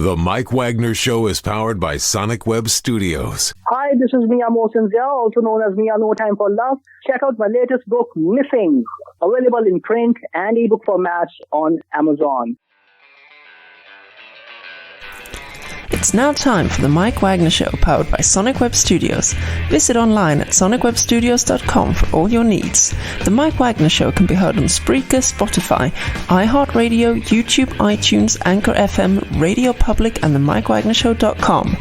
The Mike Wagner Show is powered by Sonic Web Studios. Hi, this is Mia Mosinzia, also known as Mia No Time for Love. Check out my latest book, Missing, available in print and ebook formats on Amazon. It's now time for the Mike Wagner Show, powered by Sonic Web Studios. Visit online at sonicwebstudios.com for all your needs. The Mike Wagner Show can be heard on Spreaker, Spotify, iHeartRadio, YouTube, iTunes, Anchor FM, Radio Public, and the MikeWagnerShow.com.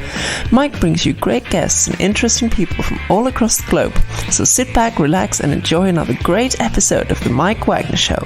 Mike brings you great guests and interesting people from all across the globe. So sit back, relax, and enjoy another great episode of the Mike Wagner Show.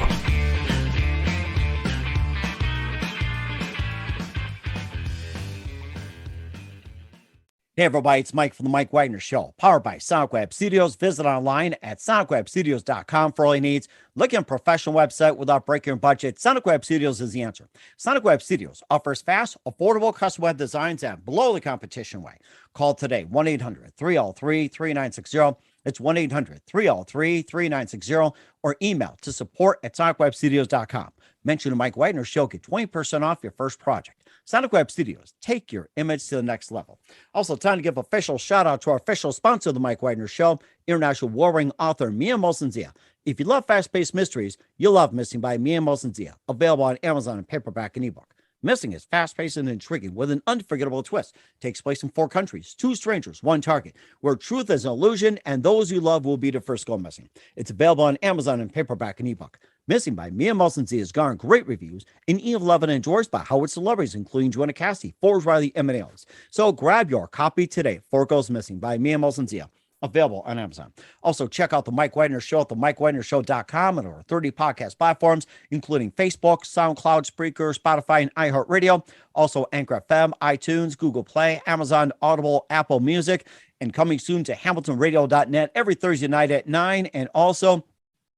Hey everybody, it's Mike from the Mike Wagner Show, powered by Sonic Web Studios. Visit online at sonicwebstudios.com for all your needs. Looking at a professional website without breaking your budget, Sonic Web Studios is the answer. Sonic Web Studios offers fast, affordable custom web designs at below the competition way. Call today, 1-800-303-3960. It's 1-800-303-3960, or email to support@sonicwebstudios.com. Mention the Mike Wagner Show, get 20% off your first project. Sonic Web Studios, take your image to the next level. Also, time to give official shout out to our official sponsor of the Mike Wagner Show, international warring author Mia Mosinzia. If you love fast-paced mysteries, you'll love Missing by Mia Mosinzia, available on Amazon in paperback and ebook. Missing is fast-paced and intriguing with an unforgettable twist. Takes place in 4 countries, 2 strangers, 1 target, where truth is an illusion and those you love will be the first go missing. It's available on Amazon in paperback and ebook. Missing by Mia Mosinzia has garnered great reviews and even loved and endorsed by Howard celebrities, including Joanna Cassidy, Forbes Riley, and else. So grab your copy today. 4 Goes Missing by Mia Mosinzia, available on Amazon. Also, check out the Mike Wagner Show at themikewagnershow.com and over 30 podcast platforms, including Facebook, SoundCloud, Spreaker, Spotify, and iHeartRadio. Also, Anchor FM, iTunes, Google Play, Amazon, Audible, Apple Music, and coming soon to HamiltonRadio.net every Thursday night at 9, and also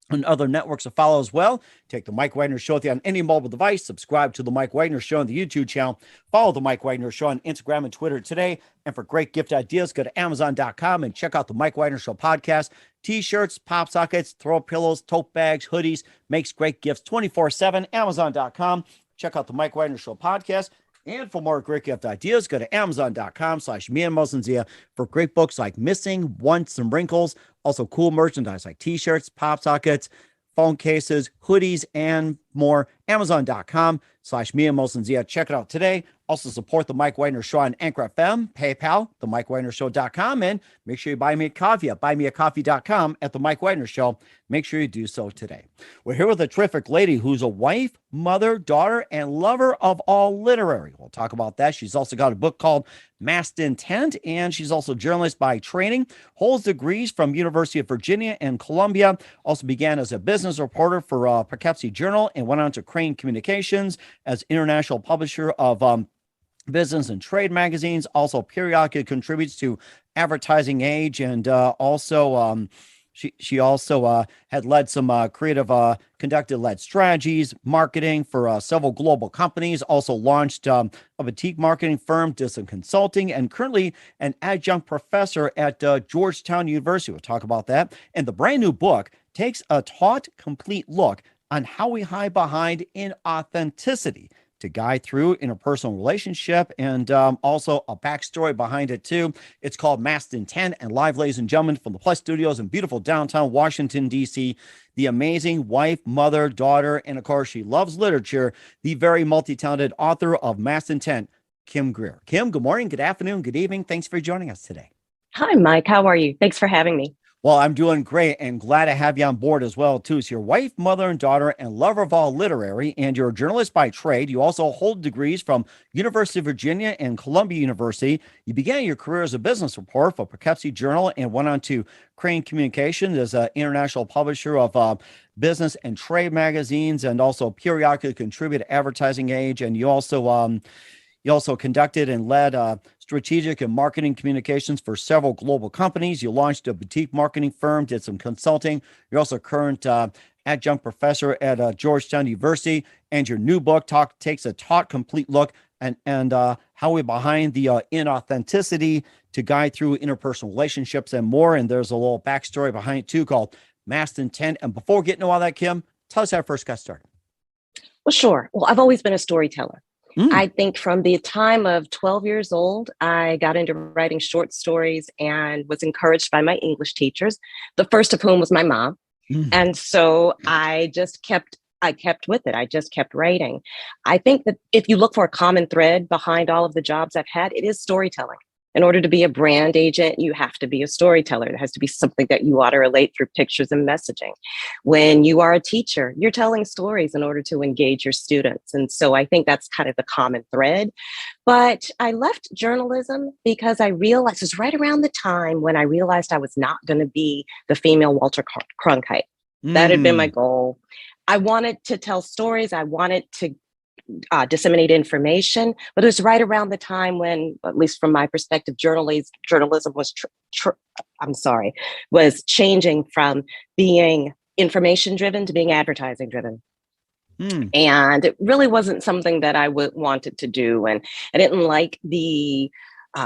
and other networks to follow as well. Take the Mike Wagner Show on any mobile device. Subscribe to the Mike Wagner Show on the YouTube channel. Follow the Mike Wagner Show on Instagram and Twitter today. And for great gift ideas, go to Amazon.com and check out the Mike Wagner Show podcast. T-shirts, pop sockets, throw pillows, tote bags, hoodies. Makes great gifts 24/7. Amazon.com. Check out the Mike Wagner Show podcast. And for more great gift ideas, go to Amazon.com/Mia Mosinzia for great books like Missing, Once, and Wrinkles. Also cool merchandise like T-shirts, pop sockets, phone cases, hoodies, and more. Amazon.com/Mia Mosinzia. Check it out today. Also support the Mike Wagner Show on Anchor FM, PayPal, themikewagnershow.com, and make sure you buy me a coffee at buymeacoffee.com at the Mike Wagner Show. Make sure you do so today. We're here with a terrific lady who's a wife, mother, daughter, and lover of all literary. We'll talk about that. She's also got a book called Masked Intent, and she's also a journalist by training, holds degrees from University of Virginia and Columbia, also began as a business reporter for Poughkeepsie Journal and went on to Crane Communications as international publisher of business and trade magazines. Also periodically contributes to Advertising Age, and she also had led some creative led strategies, marketing for several global companies, also launched a boutique marketing firm, did some consulting, and currently an adjunct professor at Georgetown University. We'll talk about that. And the brand new book takes a taut, complete look on how we hide behind inauthenticity to guide through interpersonal relationship, and also a backstory behind it too. It's called Masked Intent, and live, ladies and gentlemen, from the Plus Studios in beautiful downtown Washington, D.C., the amazing wife, mother, daughter, and of course, she loves literature, the very multi-talented author of Masked Intent, Kim Greer. Kim, good morning, good afternoon, good evening. Thanks for joining us today. Hi, Mike. How are you? Thanks for having me. Well, I'm doing great and glad to have you on board as well, too. So you're wife, mother, and daughter, and lover of all literary, and you're a journalist by trade. You also hold degrees from University of Virginia and Columbia University. You began your career as a business reporter for Poughkeepsie Journal and went on to Crane Communications as an international publisher of business and trade magazines, and also periodically contributed to Advertising Age. And you also conducted and led strategic and marketing communications for several global companies. You launched a boutique marketing firm, did some consulting. You're also a current adjunct professor at Georgetown University. And your new book takes a taut, complete look and how we're behind the inauthenticity to guide through interpersonal relationships and more. And there's a little backstory behind it too called Masked Intent. And before getting to all that, Kim, tell us how I first got started. Well, sure. Well, I've always been a storyteller. I think from the time of 12 years old, I got into writing short stories and was encouraged by my English teachers, the first of whom was my mom. Mm. And so I kept with it. I just kept writing. I think that if you look for a common thread behind all of the jobs I've had, it is storytelling. In order to be a brand agent, you have to be a storyteller. There has to be something that you ought to relate through pictures and messaging. When you are a teacher, you're telling stories in order to engage your students. And so I think that's kind of the common thread. But I left journalism because I realized it was right around the time when I realized I was not going to be the female Walter Cronkite. That had been my goal. I wanted to tell stories. I wanted to disseminate information, but it was right around the time when, at least from my perspective, journalism was changing from being information driven to being advertising driven. And it really wasn't something that I wanted to do. And I didn't like the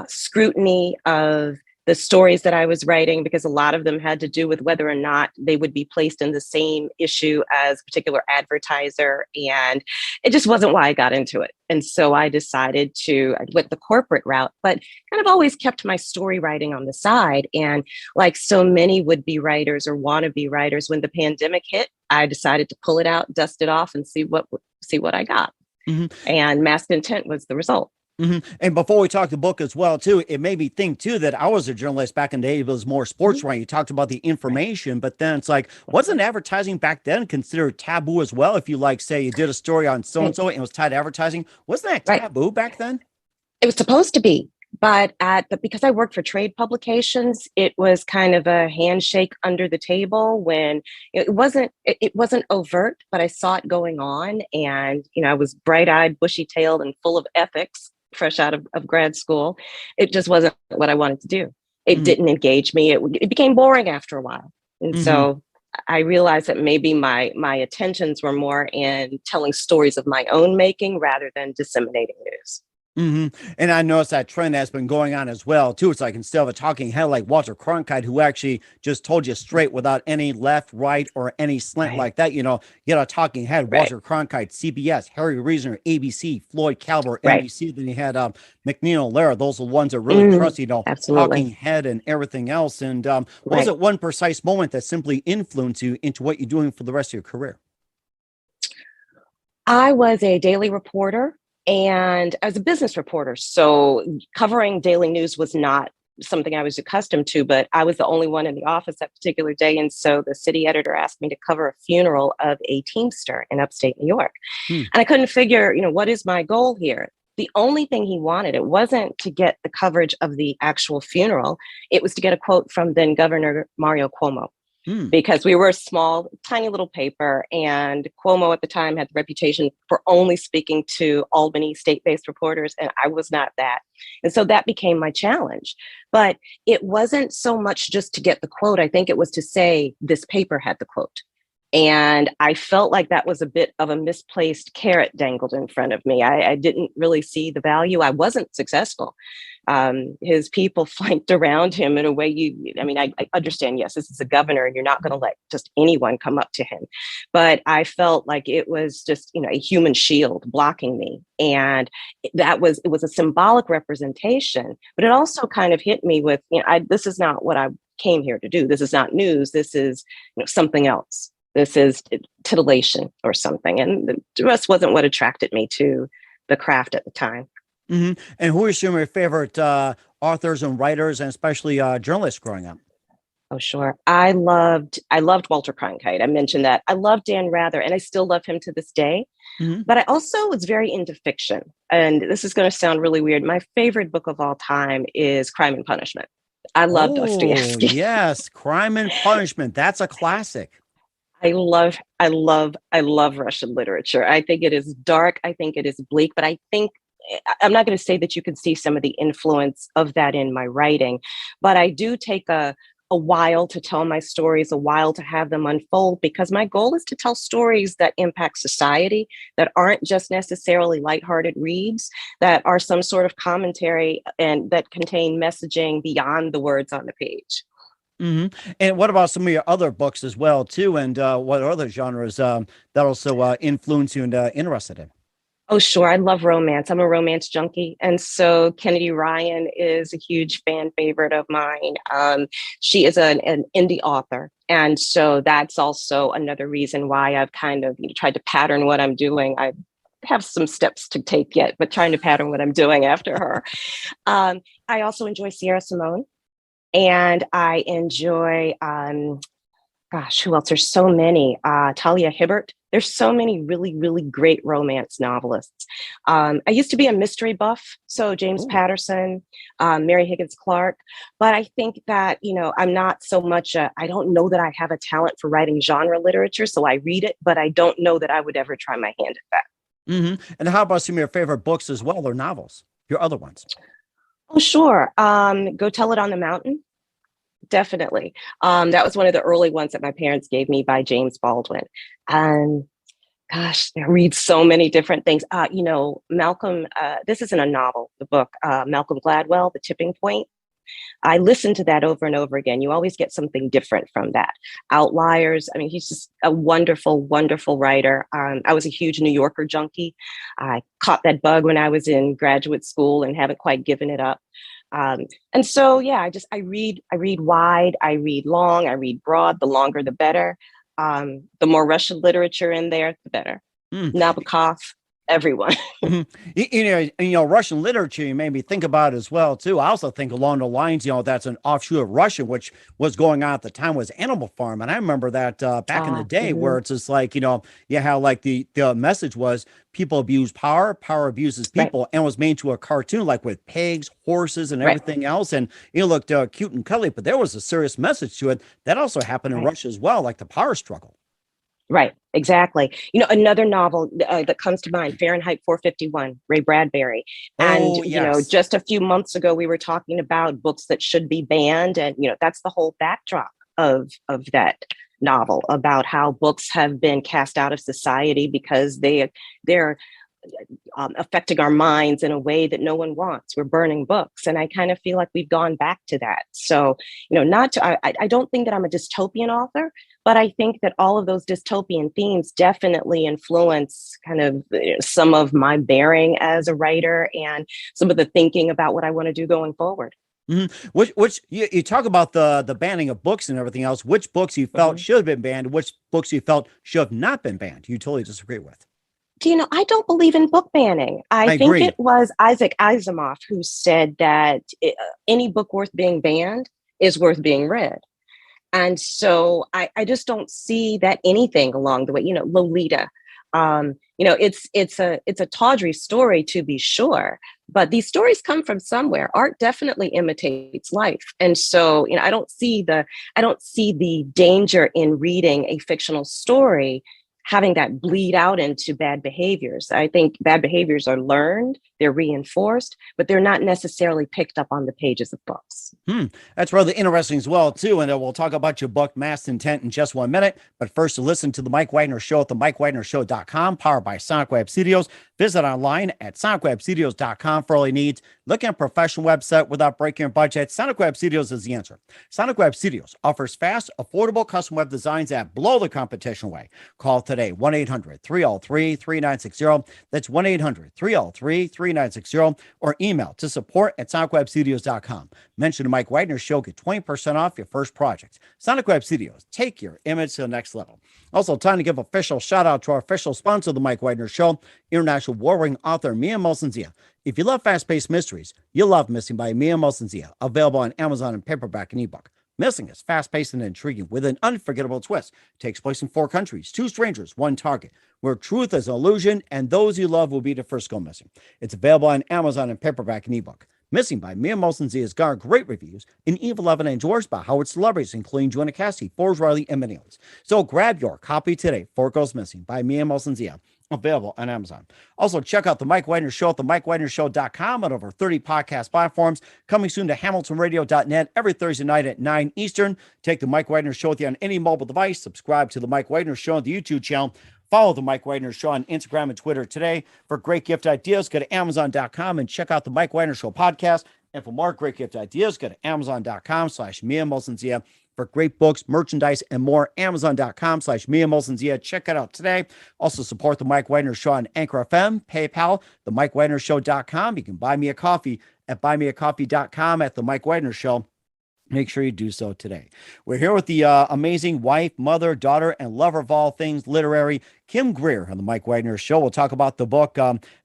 scrutiny of the stories that I was writing, because a lot of them had to do with whether or not they would be placed in the same issue as a particular advertiser. And it just wasn't why I got into it. And so I went the corporate route, but kind of always kept my story writing on the side. And like so many would-be writers or wannabe writers, when the pandemic hit, I decided to pull it out, dust it off, and see what I got. And Masked Intent was the result. And before we talk the book as well, too, it made me think, too, that I was a journalist back in the day. It was more sports writing. You talked about the information, but then it's like, wasn't advertising back then considered taboo as well? If you say you did a story on so-and-so and it was tied to advertising, wasn't that taboo back then? It was supposed to be. But because I worked for trade publications, it was kind of a handshake under the table when it wasn't overt, but I saw it going on. And, I was bright-eyed, bushy-tailed, and full of ethics, fresh out of grad school. It just wasn't what I wanted to do. It didn't engage me. It became boring after a while. And so I realized that maybe my attentions were more in telling stories of my own making rather than disseminating news. And I noticed that trend has been going on as well, too. It's like, instead of a talking head like Walter Cronkite, who actually just told you straight without any left, right, or any slant like that, you get a talking head, Walter Cronkite, CBS, Harry Reasoner, ABC, Floyd Calvert, NBC. Then you had McNeil, Lara. Those are the ones that really trust, talking head and everything else. And what was it one precise moment that simply influenced you into what you're doing for the rest of your career? I was a daily reporter. And as a business reporter, so covering daily news was not something I was accustomed to, but I was the only one in the office that particular day. And so the city editor asked me to cover a funeral of a Teamster in upstate New York. And I couldn't figure, what is my goal here? The only thing he wanted, it wasn't to get the coverage of the actual funeral. It was to get a quote from then Governor Mario Cuomo. Because we were a small, tiny little paper, and Cuomo at the time had the reputation for only speaking to Albany state-based reporters, and I was not that. And so that became my challenge. But it wasn't so much just to get the quote. I think it was to say this paper had the quote. And I felt like that was a bit of a misplaced carrot dangled in front of me. I didn't really see the value. I wasn't successful. His people flanked around him in a way I understand, yes, this is a governor and you're not going to let just anyone come up to him. But I felt like it was just, a human shield blocking me. And it was a symbolic representation, but it also kind of hit me with, this is not what I came here to do. This is not news. This is something else. This is titillation or something. And the rest wasn't what attracted me to the craft at the time. And who are some of your favorite authors and writers, and especially journalists growing up? Oh, sure. I loved Walter Cronkite. I mentioned that. I loved Dan Rather, and I still love him to this day. But I also was very into fiction. And this is going to sound really weird. My favorite book of all time is Crime and Punishment. I love Dostoevsky. Yes, Crime and Punishment. That's a classic. I love Russian literature. I think it is dark. I think it is bleak, but I'm not going to say that you can see some of the influence of that in my writing, but I do take a while to tell my stories, a while to have them unfold, because my goal is to tell stories that impact society, that aren't just necessarily lighthearted reads, that are some sort of commentary and that contain messaging beyond the words on the page. And what about some of your other books as well, too? And what other genres that also influence you and interested in? Oh, sure. I love romance. I'm a romance junkie. And so Kennedy Ryan is a huge fan favorite of mine. She is an indie author. And so that's also another reason why I've kind of tried to pattern what I'm doing. I have some steps to take yet, but trying to pattern what I'm doing after her. I also enjoy Sierra Simone, and I enjoy gosh, who else? There's so many. Talia Hibbert. There's so many really, really great romance novelists. I used to be a mystery buff, so James Patterson, Mary Higgins Clark. But I think that, I'm not so much, I don't know that I have a talent for writing genre literature, so I read it, but I don't know that I would ever try my hand at that. Mm-hmm. And how about some of your favorite books as well, or novels, your other ones? Oh, sure. Go Tell It on the Mountain. Definitely. That was one of the early ones that my parents gave me by James Baldwin. And gosh, I read so many different things. Malcolm, this isn't a novel, the book, Malcolm Gladwell, The Tipping Point. I listened to that over and over again. You always get something different from that. Outliers. I mean, he's just a wonderful, wonderful writer. I was a huge New Yorker junkie. I caught that bug when I was in graduate school and haven't quite given it up. And so, yeah, I read wide, I read long, I read broad. The longer, the better. The more Russian literature in there, the better. Nabokov, everyone. Russian literature, you made me think about as well, too. I also think along the lines, that's an offshoot of Russian, which was going on at the time was Animal Farm. And I remember that back in the day where it's just like, how like the message was people abuse power, power abuses people, and was made to a cartoon like with pigs, horses, and everything else. And it looked cute and cuddly, but there was a serious message to it. That also happened in Russia as well, like the power struggle. Right, exactly. Another novel that comes to mind, Fahrenheit 451, Ray Bradbury. And, just a few months ago, we were talking about books that should be banned. And, that's the whole backdrop of that novel, about how books have been cast out of society because they're affecting our minds in a way that no one wants. We're burning books. And I kind of feel like we've gone back to that. So, I don't think that I'm a dystopian author, but I think that all of those dystopian themes definitely influence kind of some of my bearing as a writer and some of the thinking about what I want to do going forward. Mm-hmm. Which you talk about the banning of books and everything else. Which books you felt should have been banned? Which books you felt should have not been banned? You totally disagree with? I don't believe in book banning. I think agree. It was Isaac Asimov who said that any book worth being banned is worth being read. And so I just don't see that anything along the way, Lolita, it's a tawdry story to be sure, but these stories come from somewhere. Art definitely imitates life. And so, I don't see the danger in reading a fictional story having that bleed out into bad behaviors. I think bad behaviors are learned, they're reinforced, but they're not necessarily picked up on the pages of books. That's really interesting as well, too. And we'll talk about your book, Mass Intent, in just 1 minute. But first, to listen to the Mike Wagner Show at the MikeWagnerShow.com, powered by Sonic Web Studios. Visit online at SonicWebStudios.com for all your needs. Look at a professional website without breaking your budget. Sonic Web Studios is the answer. Sonic Web Studios offers fast, affordable custom web designs that blow the competition away. Call today, 1-800-303-3960. That's 1-800-303-3960. Or email to support@SonicWebStudios.com. Mention the Mike Wagner Show, get 20% off your first project. Sonic Web Studios, take your image to the next level. Also, time to give official shout out to our official sponsor of the Mike Wagner Show, international warring author Mia Molson-Zia. If you love fast-paced mysteries, you'll love Missing by Mia Molson-Zia, available on Amazon in paperback and ebook. Missing is fast-paced and intriguing with an unforgettable twist. It takes place in 4 countries, 2 strangers, 1 target, where truth is an illusion and those you love will be the first go missing. It's available on Amazon in paperback and ebook. Missing by Mia Molson-Zia has garnered great reviews and even loved and endorsed by Howard celebrities, including Joanna Cassidy, Forbes Riley, and many others. So grab your copy today, For It Goes Missing by Mia Molson-Zia, available on Amazon. Also, check out the Mike Wagner Show at the MikeWagnerShow.com on over 30 podcast platforms. Coming soon to HamiltonRadio.net every Thursday night at 9 Eastern. Take the Mike Wagner Show with you on any mobile device. Subscribe to the Mike Wagner Show on the YouTube channel. Follow the Mike Wagner Show on Instagram and Twitter today. For great gift ideas, go to Amazon.com and check out the Mike Wagner Show podcast. And for more great gift ideas, go to Amazon.com/Mia Molson-Zia for great books, merchandise, and more. Amazon.com/Mia Molson Zia. Check it out today. Also support the Mike Wagner Show on Anchor FM, PayPal, themikewagnershow.com. You can buy me a coffee at buymeacoffee.com at the Mike Wagner Show. Make sure you do so today. We're here with the amazing wife, mother, daughter, and lover of all things literary, Kim Greer, on the Mike Wagner Show. We'll talk about the book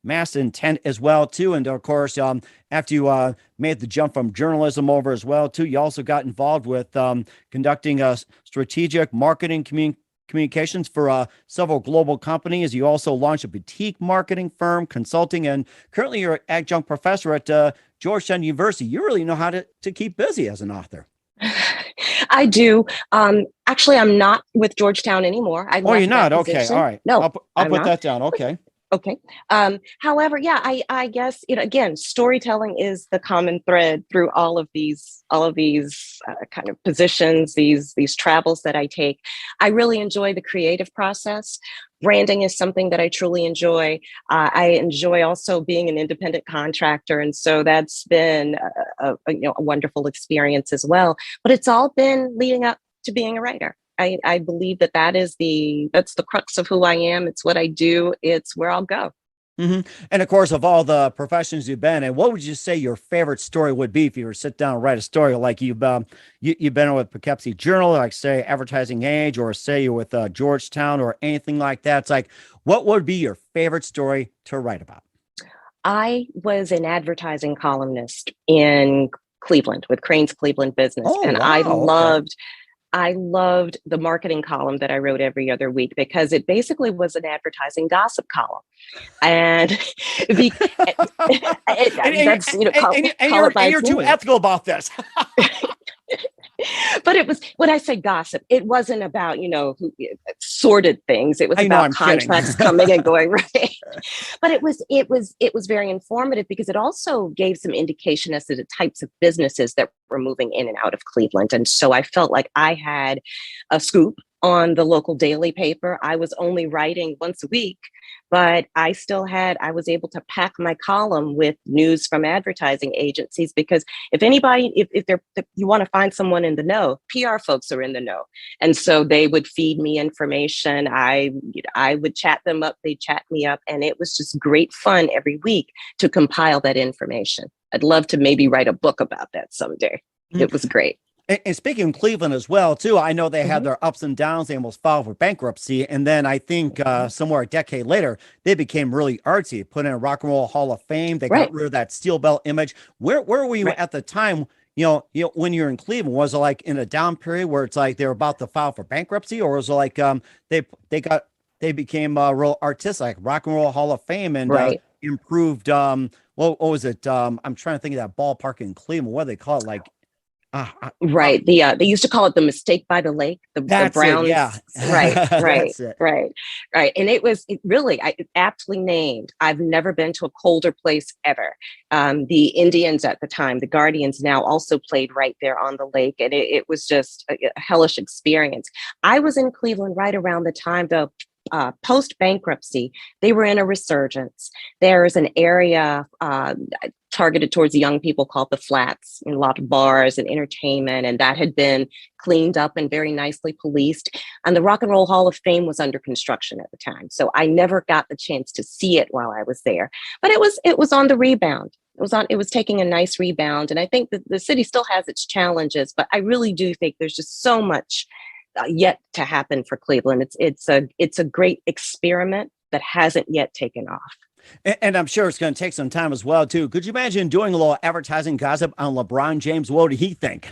Mass Intent as well, too. And, of course, after you made the jump from journalism over as well, too, you also got involved with conducting strategic marketing communications for several global companies. You also launched a boutique marketing firm, consulting, and currently you're an adjunct professor at Georgetown University. You really know how to keep busy as an author. I do. Actually, I'm not with Georgetown anymore. You're not? Okay. All right. No, I'll put that down. Okay. Okay. However, I guess, again, storytelling is the common thread through all of these kind of positions, these travels that I take. I really enjoy the creative process. Branding is something that I truly enjoy. I enjoy also being an independent contractor. And so that's been a wonderful experience as well. But it's all been leading up to being a writer. I believe that's the crux of who I am. It's what I do. It's where I'll go. Mm-hmm. And of course, of all the professions you've been in, what would you say your favorite story would be if you were to sit down and write a story? Like you've been with Poughkeepsie Journal, like say Advertising Age, or say you're with Georgetown or anything like that. It's like, what would be your favorite story to write about? I was an advertising columnist in Cleveland with Crane's Cleveland Business. And wow. I loved the marketing column that I wrote every other week because it basically was an advertising gossip column. And you're too ethical about this. But it was, when I say gossip, it wasn't about, sordid things. It was about contracts coming and going, right? But it was very informative because it also gave some indication as to the types of businesses that were moving in and out of Cleveland. And so I felt like I had a scoop on the local daily paper. I was only writing once a week, but I was able to pack my column with news from advertising agencies because if you want to find someone in the know, PR folks are in the know. And so they would feed me information. I would chat them up. They'd chat me up. And it was just great fun every week to compile that information. I'd love to maybe write a book about that someday. Mm-hmm. It was great. And speaking of Cleveland as well, too, I know they had their ups and downs. They almost filed for bankruptcy. And then I think somewhere a decade later, they became really artsy, put in a Rock and Roll Hall of Fame. They got rid of that steel belt image. Where were you at the time? When you're in Cleveland, was it like in a down period where it's like they were about to file for bankruptcy, or was it like they became real artistic, like Rock and Roll Hall of Fame, and improved? What was it? I'm trying to think of that ballpark in Cleveland. What do they call it? Like. They used to call it the Mistake by the Lake, the Browns. Right. And it really aptly named. I've never been to a colder place ever. The Indians at the time, the Guardians now, also played right there on the lake. And it was just a hellish experience. I was in Cleveland right around the time, though. Post-bankruptcy, they were in a resurgence. There's an area targeted towards the young people called the Flats, and a lot of bars and entertainment, and that had been cleaned up and very nicely policed. And the Rock and Roll Hall of Fame was under construction at the time, so I never got the chance to see it while I was there. But it was on the rebound. It was taking a nice rebound, and I think that the city still has its challenges, but I really do think there's just so much yet to happen for Cleveland. It's a great experiment that hasn't yet taken off. And I'm sure it's going to take some time as well, too. Could you imagine doing a little advertising gossip on LeBron James? What did he think?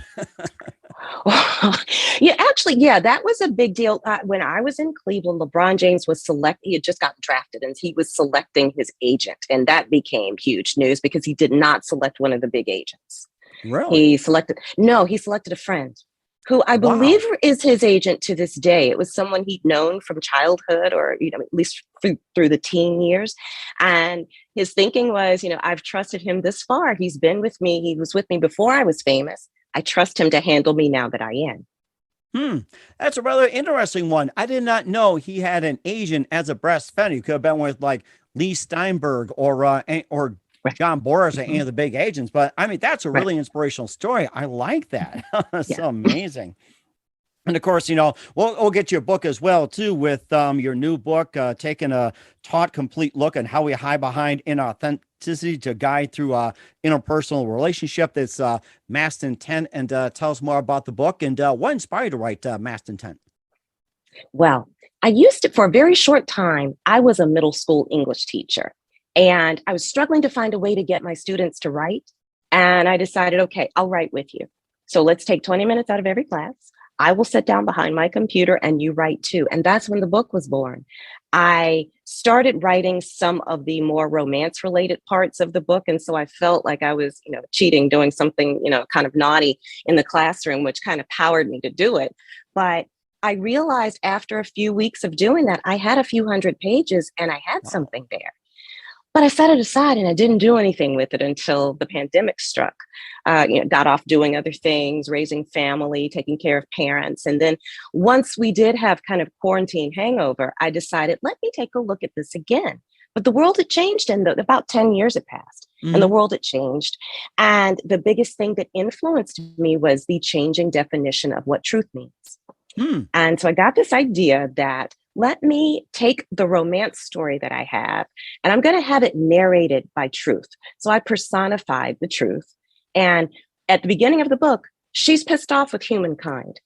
That was a big deal. When I was in Cleveland, LeBron James was he had just gotten drafted, and he was selecting his agent. And that became huge news because he did not select one of the big agents. Really? He selected a friend who I believe is his agent to this day. It was someone he'd known from childhood, or at least through the teen years. And his thinking was, I've trusted him this far. He's been with me. He was with me before I was famous. I trust him to handle me now that I am. That's a rather interesting one. I did not know he had an agent as a breast fan. You could have been with like Lee Steinberg or John Boris or any of the big agents. But I mean, that's a really inspirational story. I like that. That's so amazing. And of course, we'll get your book as well too with your new book, taking a taut, complete look at how we hide behind inauthenticity to guide through interpersonal relationship. That's Masked Intent, and tell us more about the book and what inspired you to write Masked Intent. Well, I used to, for a very short time, I was a middle school English teacher, and I was struggling to find a way to get my students to write. And I decided, okay, I'll write with you. So let's take 20 minutes out of every class. I will sit down behind my computer and you write too. And that's when the book was born. I started writing some of the more romance related parts of the book. And so I felt like I was, cheating, doing something, kind of naughty in the classroom, which kind of powered me to do it. But I realized after a few weeks of doing that, I had a few hundred pages and I had something there. But I set it aside and I didn't do anything with it until the pandemic struck. Got off doing other things, raising family, taking care of parents. And then once we did have kind of quarantine hangover, I decided, let me take a look at this again. But the world had changed, and about 10 years had passed, and the world had changed. And the biggest thing that influenced me was the changing definition of what truth means. And so I got this idea that let me take the romance story that I have, and I'm going to have it narrated by truth. So I personified the truth. And at the beginning of the book, she's pissed off with humankind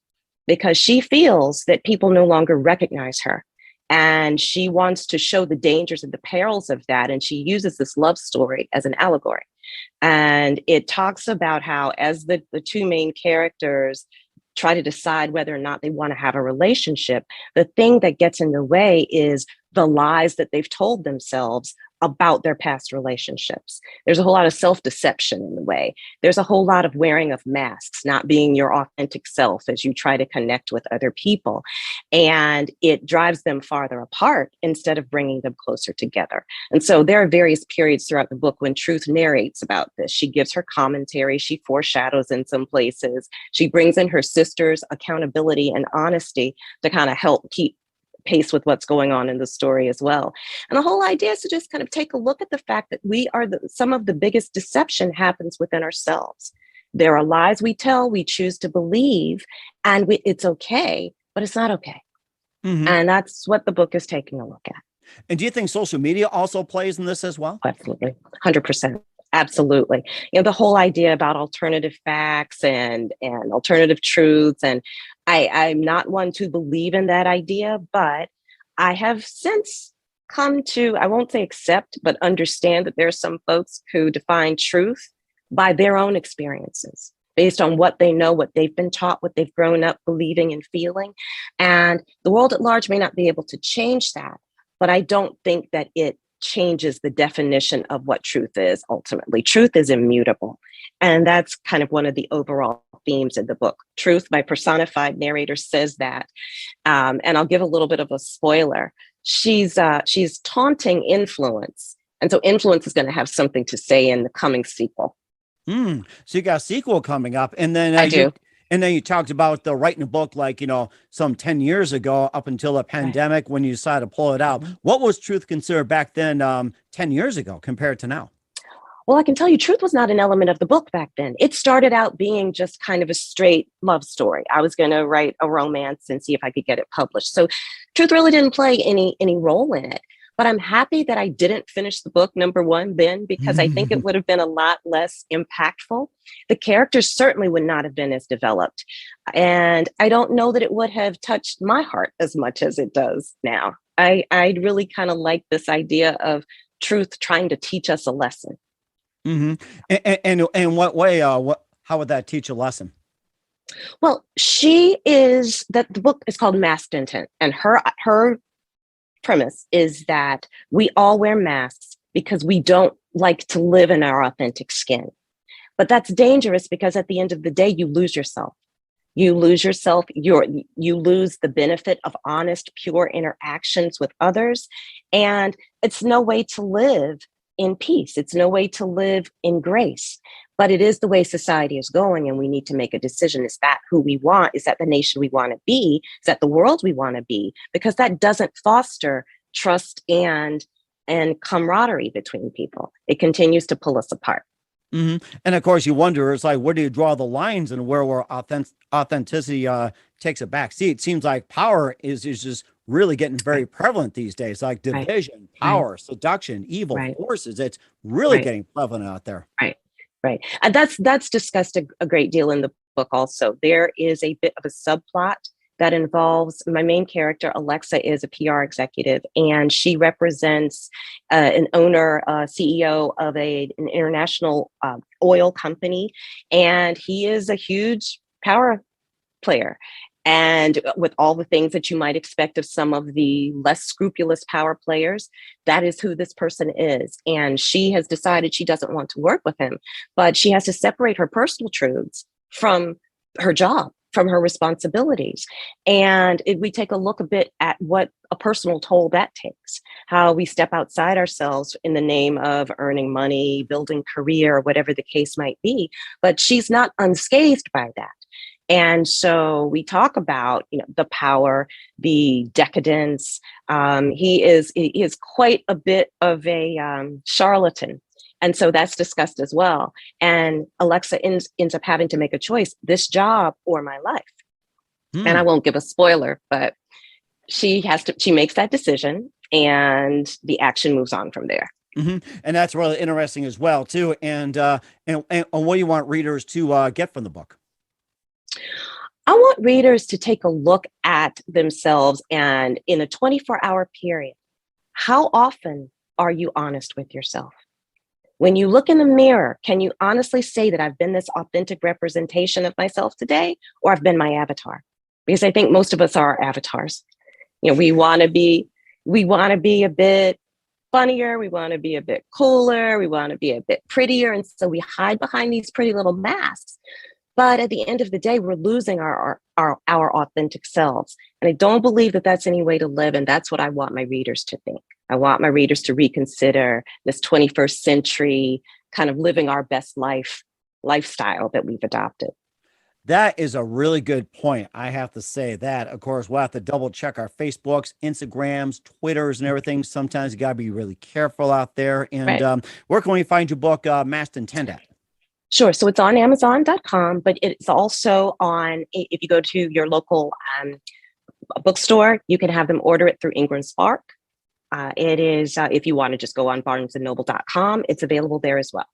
because she feels that people no longer recognize her. And she wants to show the dangers and the perils of that. And she uses this love story as an allegory. And it talks about how, as the two main characters try to decide whether or not they want to have a relationship, the thing that gets in the way is the lies that they've told themselves about their past relationships. There's a whole lot of self-deception in the way. There's a whole lot of wearing of masks, not being your authentic self as you try to connect with other people. And it drives them farther apart instead of bringing them closer together. And so there are various periods throughout the book when Truth narrates about this. She gives her commentary. She foreshadows in some places. She brings in her sister's accountability and honesty to kind of help keep pace with what's going on in the story as well. And the whole idea is to just kind of take a look at the fact that we are some of the biggest deception happens within ourselves. There are lies we tell, we choose to believe, and it's okay, but it's not okay. And that's what the book is taking a look at. And do you think social media also plays in this as well? Absolutely. 100%. Absolutely. The whole idea about alternative facts and alternative truths. And I'm not one to believe in that idea, but I have since come to, I won't say accept, but understand that there are some folks who define truth by their own experiences, based on what they know, what they've been taught, what they've grown up believing and feeling. And the world at large may not be able to change that, but I don't think that it changes the definition of what truth is ultimately. Truth is immutable. And that's kind of one of the overall themes in the book. Truth, my personified narrator, says that. And I'll give a little bit of a spoiler. She's taunting influence. And so influence is going to have something to say in the coming sequel. So you got a sequel coming up. And then I do. And then you talked about writing a book like, some 10 years ago up until the pandemic when you decided to pull it out. What was truth considered back then 10 years ago compared to now? Well, I can tell you truth was not an element of the book back then. It started out being just kind of a straight love story. I was going to write a romance and see if I could get it published. So truth really didn't play any role in it. But I'm happy that I didn't finish the book, number one, then, because I think it would have been a lot less impactful. The characters certainly would not have been as developed. And I don't know that it would have touched my heart as much as it does now. I really kind of like this idea of truth trying to teach us a lesson. And in what way, how would that teach a lesson? Well, the book is called Masked Intent, and her premise is that we all wear masks because we don't like to live in our authentic skin. But that's dangerous because at the end of the day, you lose yourself. You lose yourself. You lose the benefit of honest, pure interactions with others. And it's no way to live in peace. It's no way to live in grace. But it is the way society is going, and we need to make a decision. Is that who we want? Is that the nation we want to be? Is that the world we want to be? Because that doesn't foster trust and camaraderie between people. It continues to pull us apart. And of course, you wonder, it's like, where do you draw the lines and where authenticity takes a back seat. It seems like power is just really getting very prevalent these days, like division, power, seduction, evil forces. It's really getting prevalent out there. Right. And that's discussed a great deal in the book also. There is a bit of a subplot that involves my main character. Alexa is a PR executive, and she represents an owner, CEO of an international oil company. And he is a huge power player. And with all the things that you might expect of some of the less scrupulous power players, that is who this person is. And she has decided she doesn't want to work with him, but she has to separate her personal truths from her job, from her responsibilities. And we take a look a bit at what a personal toll that takes, how we step outside ourselves in the name of earning money, building career, whatever the case might be. But she's not unscathed by that. And so we talk about, the power, the decadence. He is quite a bit of a charlatan. And so that's discussed as well. And Alexa ends up having to make a choice, this job or my life. And I won't give a spoiler, but she makes that decision, and the action moves on from there. And that's really interesting as well, too. And what do you want readers to get from the book? I want readers to take a look at themselves, and in a 24-hour period, how often are you honest with yourself? When you look in the mirror, can you honestly say that I've been this authentic representation of myself today, or I've been my avatar? Because I think most of us are our avatars. We want to be a bit funnier. We want to be a bit cooler. We want to be a bit prettier. And so we hide behind these pretty little masks. But at the end of the day, we're losing our authentic selves. And I don't believe that that's any way to live. And that's what I want my readers to think. I want my readers to reconsider this 21st century kind of living our best lifestyle that we've adopted. That is a really good point. I have to say that. Of course, we'll have to double check our Facebooks, Instagrams, Twitters, and everything. Sometimes you got to be really careful out there. And where can we find your book, Masked Intent, at? Sure. So it's on Amazon.com, but it's also on, if you go to your local bookstore, you can have them order it through Ingram Spark. It is, if you want to just go on barnesandnoble.com, it's available there as well.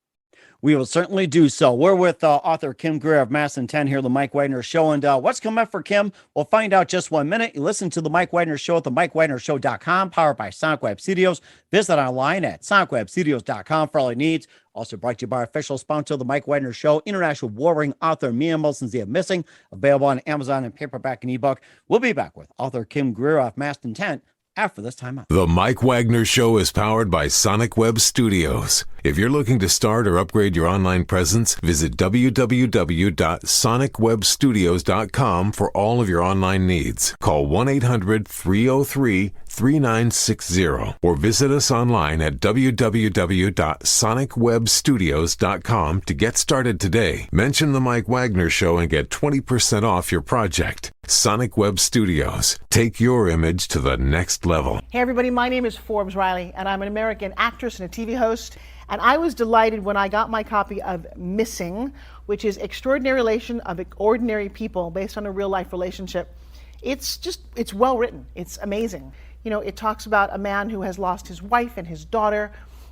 We will certainly do so. We're with author Kim Greer of Masked Intent here on the Mike Wagner Show. And what's coming up for Kim? We'll find out just 1 minute. You listen to the Mike Wagner Show at the MikeWagnerShow.com, powered by Sonic Web Studios. Visit online at SonicWebStudios.com for all your needs. Also brought to you by our official sponsor, the Mike Wagner Show, international warring author Mia Molson's The Missing, available on Amazon and paperback and ebook. We'll be back with author Kim Greer of Masked Intent after this time out. The Mike Wagner Show is powered by Sonic Web Studios. If you're looking to start or upgrade your online presence, visit www.sonicwebstudios.com for all of your online needs. Call 1-800-303-3960 or visit us online at www.sonicwebstudios.com to get started today. Mention the Mike Wagner Show and get 20% off your project. Sonic Web Studios. Take your image to the next level. Hey everybody, my name is Forbes Riley, and I'm an American actress and a TV host. And I was delighted when I got my copy of Missing, which is Extraordinary Relation of Ordinary People based on a real life relationship. It's well written. It's amazing. It talks about a man who has lost his wife and his daughter,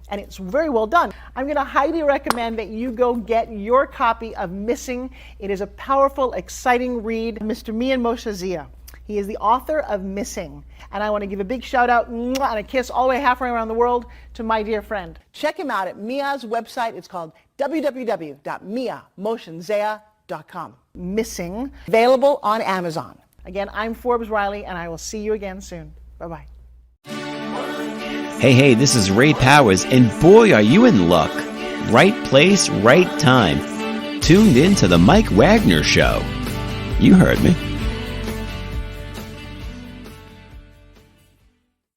and it's very well done. I'm going to highly recommend that you go get your copy of Missing. It is a powerful, exciting read. Mr. Mian Moshe Zia. He is the author of Missing. And I want to give a big shout out and a kiss all the way halfway around the world to my dear friend. Check him out at Mia's website. It's called www.miamotionzea.com. Missing, available on Amazon. Again, I'm Forbes Riley, and I will see you again soon. Bye-bye. Hey, this is Ray Powers, and boy, are you in luck. Right place, right time. Tuned in to the Mike Wagner Show. You heard me.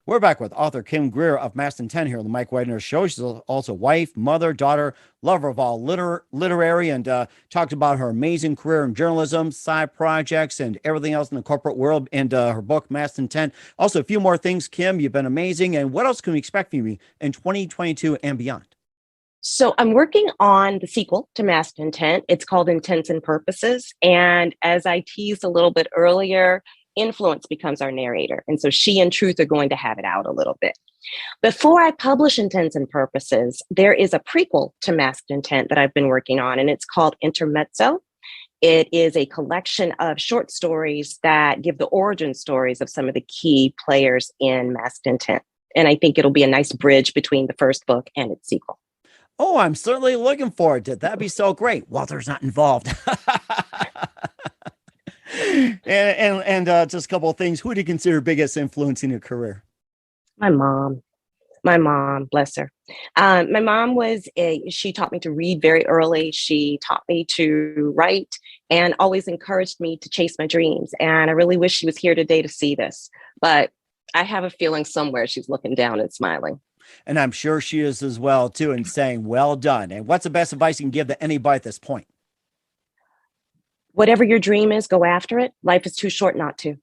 We're back with author Kim Greer of Masked Intent here on the Mike Wagner Show. She's also wife, mother, daughter, lover of all literary, and talked about her amazing career in journalism, side projects, and everything else in the corporate world, and her book, Masked Intent. Also, a few more things, Kim. You've been amazing. And what else can we expect from you in 2022 and beyond? So I'm working on the sequel to Masked Intent. It's called Intents and Purposes. And as I teased a little bit earlier, Influence becomes our narrator. And so she and Truth are going to have it out a little bit. Before I publish Intents and Purposes, there is a prequel to Masked Intent that I've been working on, and it's called Intermezzo. It is a collection of short stories that give the origin stories of some of the key players in Masked Intent. And I think it'll be a nice bridge between the first book and its sequel. Oh, I'm certainly looking forward to it. That'd be so great. Walter's not involved. and just a couple of things. Who do you consider biggest influence in your career? My mom, bless her. My mom she taught me to read very early. She taught me to write and always encouraged me to chase my dreams. And I really wish she was here today to see this, but I have a feeling somewhere she's looking down and smiling. And I'm sure she is as well, too, and saying, well done. And what's the best advice you can give to anybody at this point? Whatever your dream is, go after it. Life is too short not to.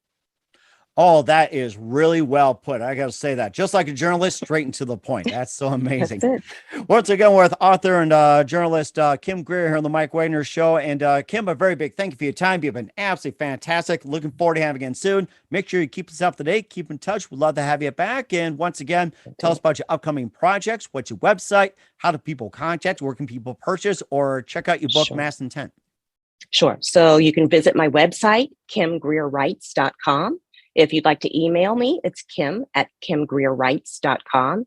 Oh, that is really well put. I got to say that. Just like a journalist, straight and to the point. That's so amazing. That's it. Once again, with author and journalist Kim Greer here on the Mike Wagner Show. And Kim, a very big thank you for your time. You've been absolutely fantastic. Looking forward to having you again soon. Make sure you keep us up to date. Keep in touch. We'd love to have you back. And once again, tell us about your upcoming projects. What's your website? How do people contact? Where can people purchase or check out your book, Sure. Masked Intent? Sure. So you can visit my website, kimgreerwrites.com. If you'd like to email me, it's kim@kimgreerwrites.com.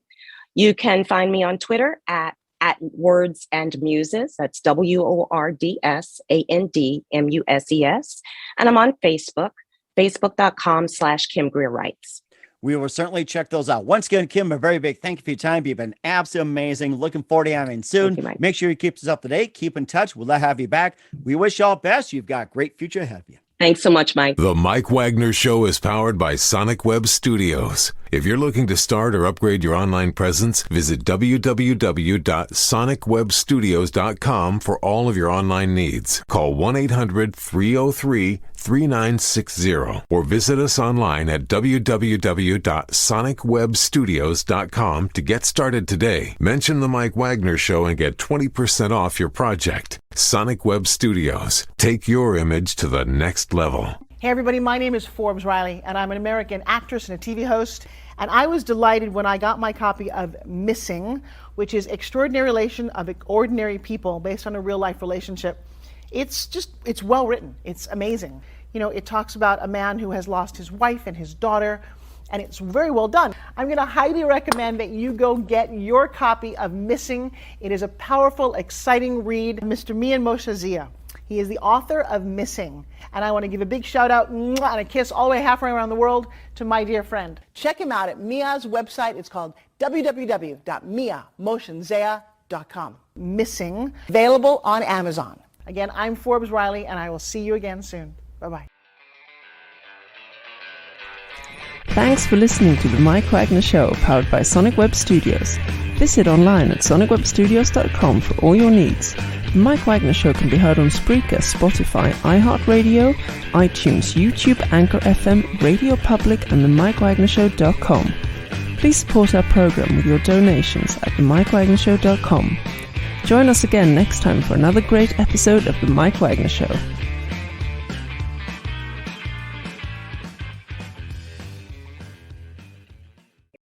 You can find me on Twitter at Words and Muses. That's WORDSANDMUSES. And I'm on Facebook, facebook.com/KimGreerWrites. We will certainly check those out. Once again, Kim, a very big thank you for your time. You've been absolutely amazing. Looking forward to having you soon. Thank you, Mike. Make sure you keep us up to date. Keep in touch. We'll have you back. We wish you all best. You've got a great future ahead of you. Thanks so much, Mike. The Mike Wagner Show is powered by Sonic Web Studios. If you're looking to start or upgrade your online presence, visit www.sonicwebstudios.com for all of your online needs. Call 1-800-303-3960 or visit us online at www.sonicwebstudios.com to get started today. Mention the Mike Wagner Show and get 20% off your project. Sonic Web Studios. Take your image to the next level. Hey everybody, my name is Forbes Riley, and I'm an American actress and a TV host. And I was delighted when I got my copy of Missing, which is Extraordinary Relation of Ordinary People based on a real life relationship. It's well written. It's amazing. You know, it talks about a man who has lost his wife and his daughter, and it's very well done. I'm going to highly recommend that you go get your copy of Missing. It is a powerful, exciting read. Mr. Mian Moshe Zia. He is the author of Missing. And I want to give a big shout out and a kiss all the way halfway around the world to my dear friend. Check him out at Mia's website. It's called www.miamoshenzea.com. Missing, available on Amazon. Again, I'm Forbes Riley, and I will see you again soon. Bye-bye. Thanks for listening to the Mike Wagner Show, powered by Sonic Web Studios. Visit online at sonicwebstudios.com for all your needs. The Mike Wagner Show can be heard on Spreaker, Spotify, iHeartRadio, iTunes, YouTube, Anchor FM, Radio Public, and themikewagnershow.com. Please support our program with your donations at themikewagnershow.com. Join us again next time for another great episode of The Mike Wagner Show.